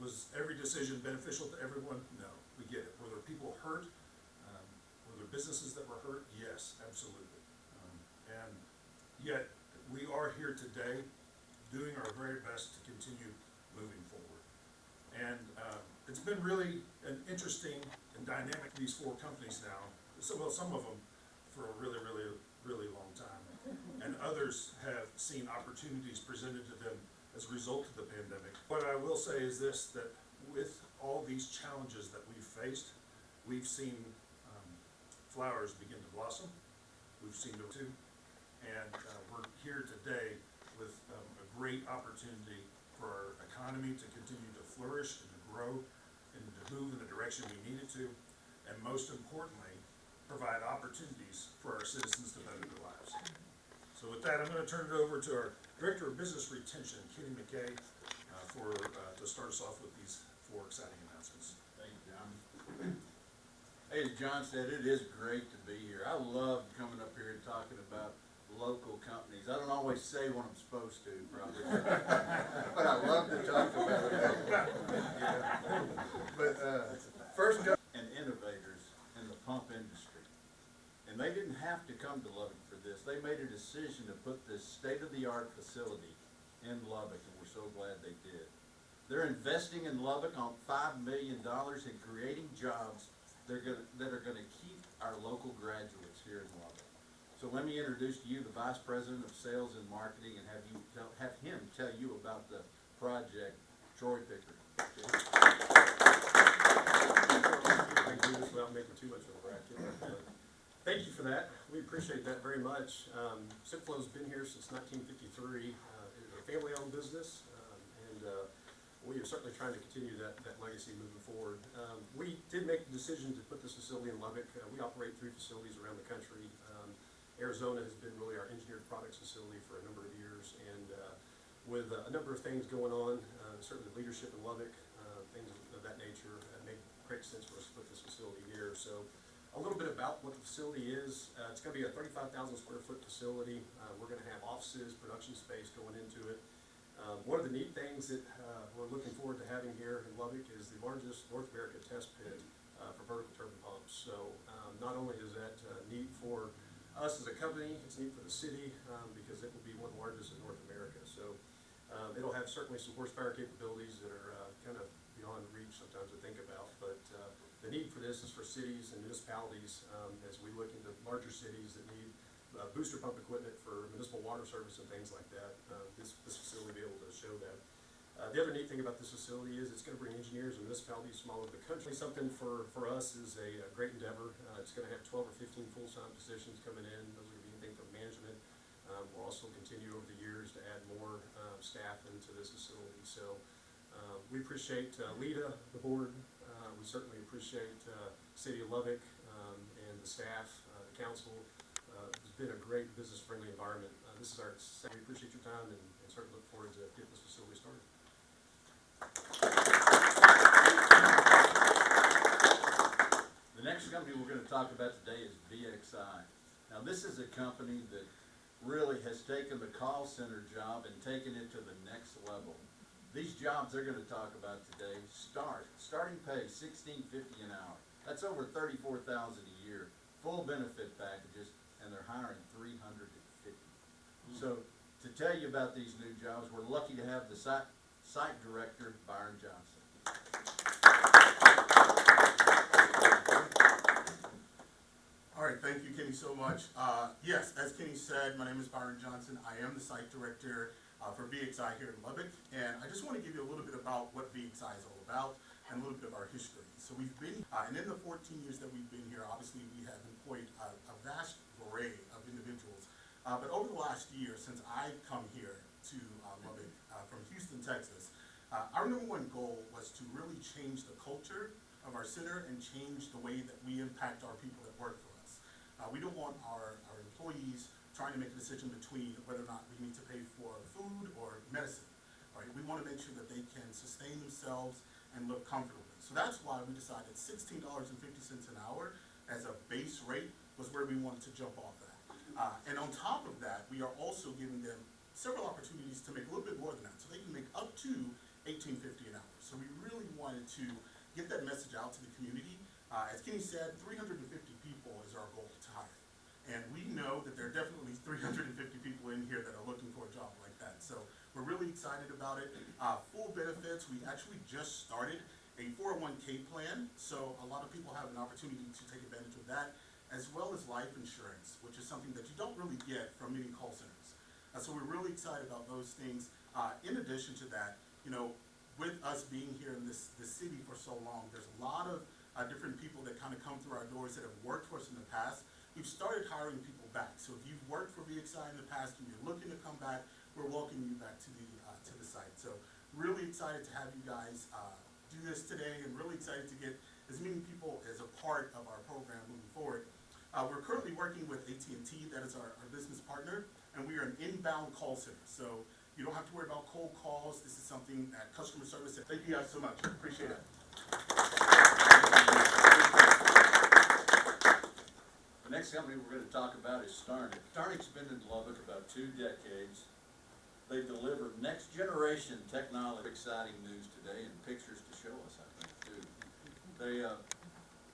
Was every decision beneficial to everyone? No, we get it. Were there people hurt? Were there businesses that were hurt? Yes, absolutely. And yet, we are here today doing our very best to continue moving forward. And it's been really an interesting and dynamic, these four companies now. So, well, some of them for a really, really, really long time. And others have seen opportunities presented to them as a result of the pandemic. What I will say is this, that with all these challenges that we've faced, we've seen flowers begin to blossom. We've seen them too. And we're here today with a great opportunity for our economy to continue to flourish and to grow and to move in the direction we need it to. And most importantly, provide opportunities for our citizens to better their lives. So with that, I'm going to turn it over to our Director of Business Retention, Kenny McKay, to start us off with these four exciting announcements. Thank you, John. Hey, as John said, it is great to be here. I love coming up here and talking about local companies. I don't always say what I'm supposed to, probably, but I love to talk about it. Yeah. But first, and innovators in the pump industry. And they didn't have to come to Lubbock for this. They made a decision to put this state-of-the-art facility in Lubbock, and we're so glad they did. They're investing in Lubbock on $5 million in creating jobs that are going to keep our local graduates here in Lubbock. So let me introduce to you the Vice President of Sales and Marketing and have him tell you about the project, Troy Pickard. I can do this without making too much of a racket. Thank you for that. We appreciate that very much. Citflow's been here since 1953. It's a family-owned business, and we are certainly trying to continue that legacy moving forward. We did make the decision to put this facility in Lubbock. We operate 3 facilities around the country. Arizona has been really our engineered products facility for a number of years, and with a number of things going on, certainly the leadership in Lubbock, things of that nature, it made great sense for us to put this facility here. So a little bit about what the facility is. It's going to be a 35,000 square foot facility. We're going to have offices, production space going into it. One of the neat things that we're looking forward to having here in Lubbock is the largest North American test pit for vertical turbine pumps. So not only is that neat for us as a company, it's neat for the city because it will be one of the largest in North America. So it'll have certainly some horsepower capabilities that are kind of beyond reach sometimes to think about. But the need for this is for cities and municipalities as we look into larger cities that need booster pump equipment for municipal water service and things like that. This facility will be able to show that. The other neat thing about this facility is it's going to bring engineers and municipalities from all over the country. Something for us is a great endeavor. It's going to have 12 or 15 full-time positions coming in. Those are going to be anything from management. We'll also continue over the years to add more staff into this facility. So we appreciate LEDA, the board. We certainly appreciate City of Lubbock and the staff, the council. It's been a great business-friendly environment. This is our second. We appreciate your time and certainly look forward to getting this facility started. The next company we're going to talk about today is VXI. Now this is a company that really has taken the call center job and taken it to the next level. These jobs they're going to talk about today starting pay $16.50 an hour. That's over $34,000 a year, full benefit packages, and they're hiring 350. So to tell you about these new jobs, we're lucky to have the site director, Byron Johnson. All right, thank you, Kenny, so much. Yes, as Kenny said, my name is Byron Johnson. I am the site director for VXI here in Lubbock, and I just want to give you a little bit about what VXI is all about and a little bit of our history. So we've been, and in the 14 years that we've been here, obviously we have employed a vast array of individuals. But over the last year, since I've come here to Lubbock from Houston, Texas, our number one goal was to really change the culture of our center and change the way that we impact our people that work for us. We don't want our employees trying to make a decision between whether or not we need to pay for food or medicine. Right? We want to make sure that they can sustain themselves and live comfortably. So that's why we decided $16.50 an hour as a base rate was where we wanted to jump off at. And on top of that, we are also giving them several opportunities to make a little bit more than that. So they can make up to $18.50 an hour. So we really wanted to get that message out to the community. As Kenny said, 350 people is our goal to hire. And we know that there are definitely 350 people in here that are looking for a job like that. So we're really excited about it. Full benefits, we actually just started a 401k plan. So a lot of people have an opportunity to take advantage of that, as well as life insurance, which is something that you don't really get from many call centers. So we're really excited about those things. In addition to that, you know, with us being here in this city for so long, there's a lot of different people that kind of come through our doors that have worked for us in the past. We've started hiring people back. So if you've worked for VXI in the past and you're looking to come back, we're welcoming you back to the site. So really excited to have you guys do this today, and really excited to get as many people as a part of our program moving forward. We're currently working with AT&T, that is our business partner, and we are an inbound call center. So you don't have to worry about cold calls. This is something that customer service. Thank you guys so much. Appreciate it. The next company we're going to talk about is Starnick. Starnick's been in Lubbock about 2 decades. They deliver next generation technology. Exciting news today, and pictures to show us, I think, too.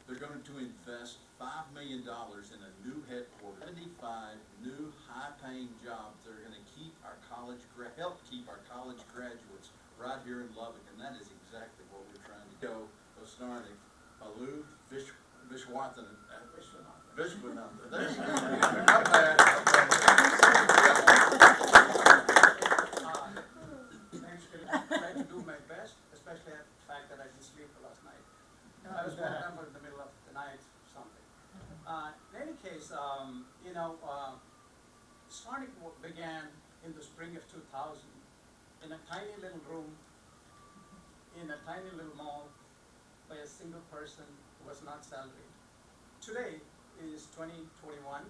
They're going to invest $5 million in a new headquarters, 75 new high-paying jobs that are going to help keep our college graduates right here in Lubbock, and that is exactly what we're trying to go. Starnick, Balu, Vishwanathan. Vishwanathan. There you go. Not bad. Thanks, Phil. I tried to do my best, especially at the fact that I didn't sleep last night. I was woken up in the middle of the night or something. In any case, Starnick began in the spring of 2000 in a tiny little room, in a tiny little mall, by a single person who was not salaried. Today is 2021,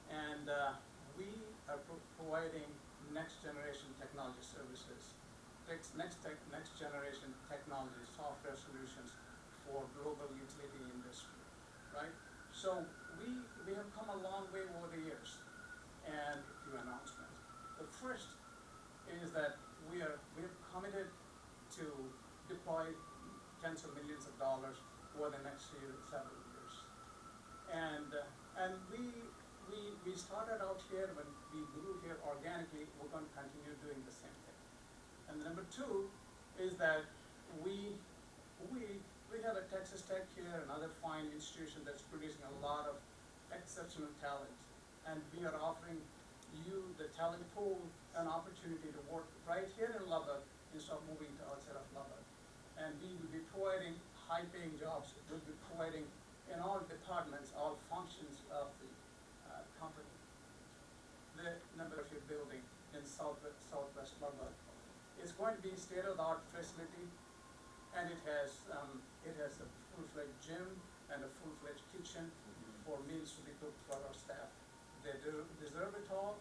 and we are providing next generation technology services, next generation technology software solutions for global utility industry, right? So we have come a long way over the years, and a few announcements. The first is that we are committed to deploy tens of millions of dollars over the next several years. And we started out here when we grew here organically. We're going to continue doing the same thing. And number 2 is that we have a Texas Tech here, another fine institution that's producing a lot of exceptional talent. And we are offering you, the talent pool, an opportunity to work right here in Lubbock instead of moving to outside of Lubbock. And we will be providing high-paying jobs. We'll be providing in all departments, all functions of the company. The number of your building in southwest Lubbock is going to be a state-of-the-art facility, and it has a full-fledged gym and a full-fledged kitchen for meals to be cooked for our staff. They deserve it all,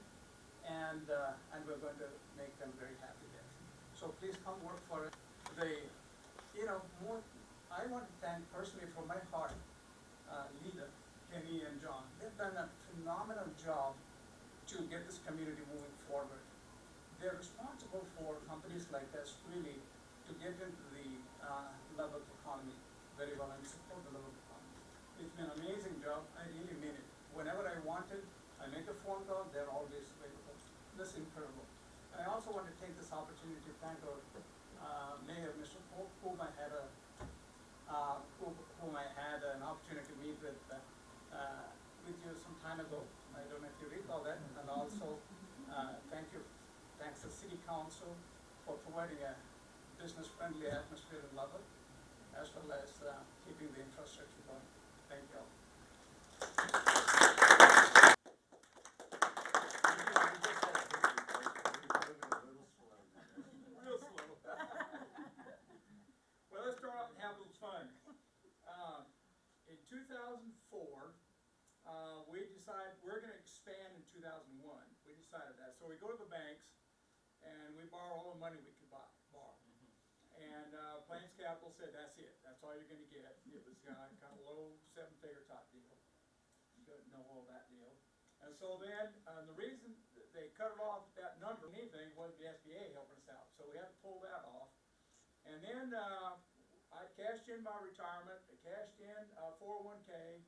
and we're going to make them very happy there. So please come work for it. I want to thank personally from my heart, LEDA, Kenny and John. They've done a phenomenal job to get this community moving forward. They're responsible for companies like this really to get into the Lubbock economy very well and support the Lubbock economy. It's been an amazing job. I really mean it. Whenever I wanted, I make a phone call, they're always available. That's incredible. And I also want to take this opportunity to thank our Mayor, Mr. Pope, whom I had an opportunity to meet with you some time ago. I don't know if you recall that. And also, thanks to City Council for providing a business-friendly atmosphere in Lubbock, as well as keeping the infrastructure going. Thank you all. Real slow. Well, let's start off and have a little fun. In 2004, we decided we're going to expand in 2001. We decided that. So we go to the banks and we borrow all the money we could borrow. And Plains Capital said, that's it. That's all you're going to get. It was kind of low 7-figure top deal. You don't know all that deal. And so then the reason they cut it off that number, anything, was the SBA helping us out. So we had to pull that off. And then I cashed cashed in my retirement, I cashed in 401k,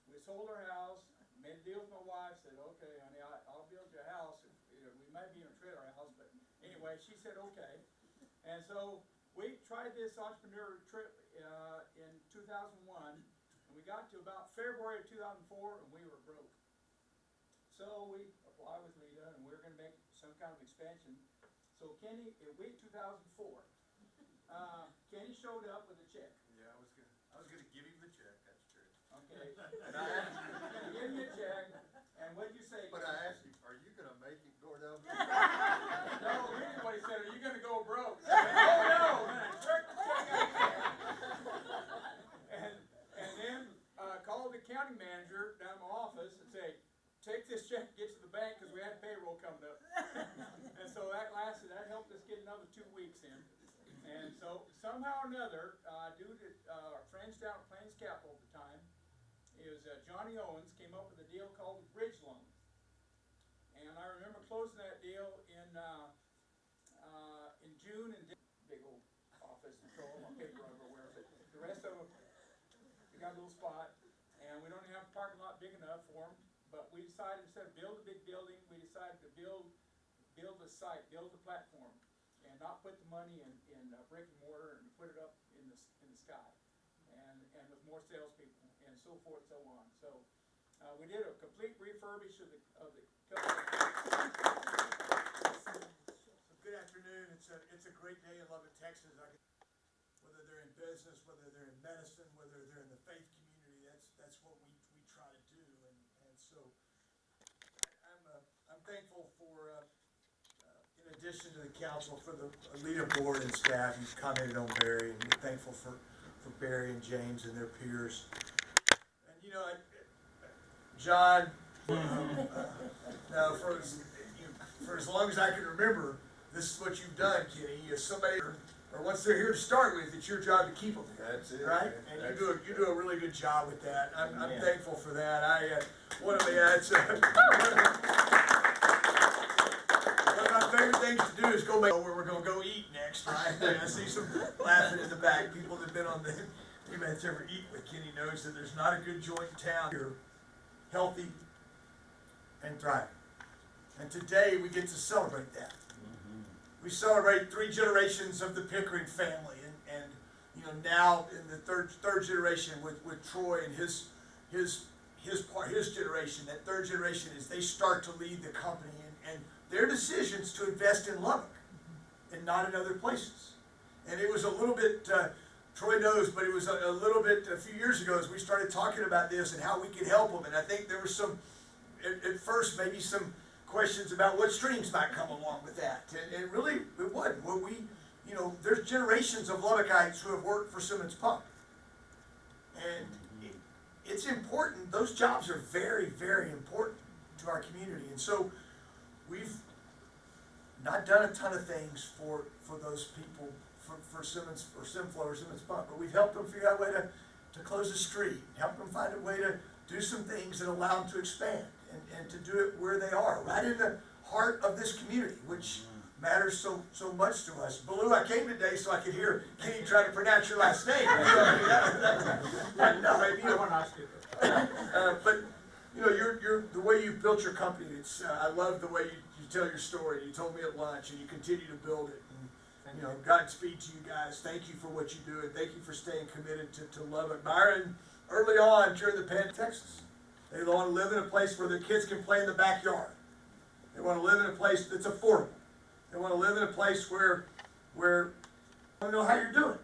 we sold our house, made a deal with my wife, said, okay, honey, I'll build you a house. We might be in a trailer house, but anyway, she said, okay. And so we tried this entrepreneur trip in 2001, and we got to about February of 2004, and we were broke. So we applied with LEDA, and we were gonna make some kind of expansion. So Kenny, in week 2004, Kenny showed up with a check. Yeah, I was gonna give him the check, that's true. Okay. And I asked him, Give me a check, and what'd you say? but I asked him, are you gonna make it, Gordo? No, really what he said, are you gonna go broke? I said, oh no, and I jerked the check out. And then, called the county manager down in my office and say, take this check, get to the bank, cause we had payroll coming up. And so that helped us get another 2 weeks in. And so somehow or another, due to our friends down at Plains Capital at the time, Johnny Owens came up with a deal called the bridge loan. And I remember closing that deal in June, and big old office and throw all my paper everywhere. But the rest of them, we got a little spot, and we don't even have a parking lot big enough for them. But we decided, instead of build a big building, we decided to build the site, build the platform, and not put the money in brick and mortar and put it up in the sky, and with more salespeople and so forth and so on. So we did a complete refurbish of the company. So good afternoon. It's a great day in Lubbock, Texas. Whether they're in business, whether they're in medicine, whether they're in the faith community, that's what we try to do. And so I'm thankful for, in addition to the council, for the LEDA board and staff. You've commented on Barry, and we're thankful for Barry and James and their peers. And you know, John, now for as long as I can remember, this is what you've done, Kenny. If somebody, or once they're here to start with, it's your job to keep them there. That's it. Right? And you do a really good job with that. I'm thankful for that. One of my favorite things to do is go make where we're going to go eat next, right? I see some laughing in the back. People that have been on anybody that's ever eaten with Kenny knows that there's not a good joint in town. You're healthy and thriving. And today we get to celebrate that. We celebrate 3 generations of the Pickering family, and you know, now in the third generation with Troy and his generation. That third generation is they start to lead the company, and their decisions to invest in Lubbock and not in other places. And it was a little bit, Troy knows, but it was a little bit a few years ago as we started talking about this and how we could help them. And I think there was some, at first, maybe some questions about what streams might come along with that. And really, it wouldn't. Well, you know, there's generations of Lubbockites who have worked for Simmons Pump. And it's important. Those jobs are very, very important to our community. And so we've not done a ton of things for those people, for Simmons, or Simflow or Simmons Pump, but we've helped them figure out a way to close a street, help them find a way to do some things that allow them to expand and to do it where they are, right in the heart of this community, which matters so much to us. Baloo, I came today so I could hear Kenny try to pronounce your last name. But you know, you're the way you built your company. It's I love the way you tell your story. You told me at lunch, and you continue to build it. And, you know, Godspeed to you guys. Thank you for what you do, and thank you for staying committed to Lubbock. Byron, early on during the pandemic, Texas, they want to live in a place where their kids can play in the backyard. They want to live in a place that's affordable. They want to live in a place where I don't know how you're doing.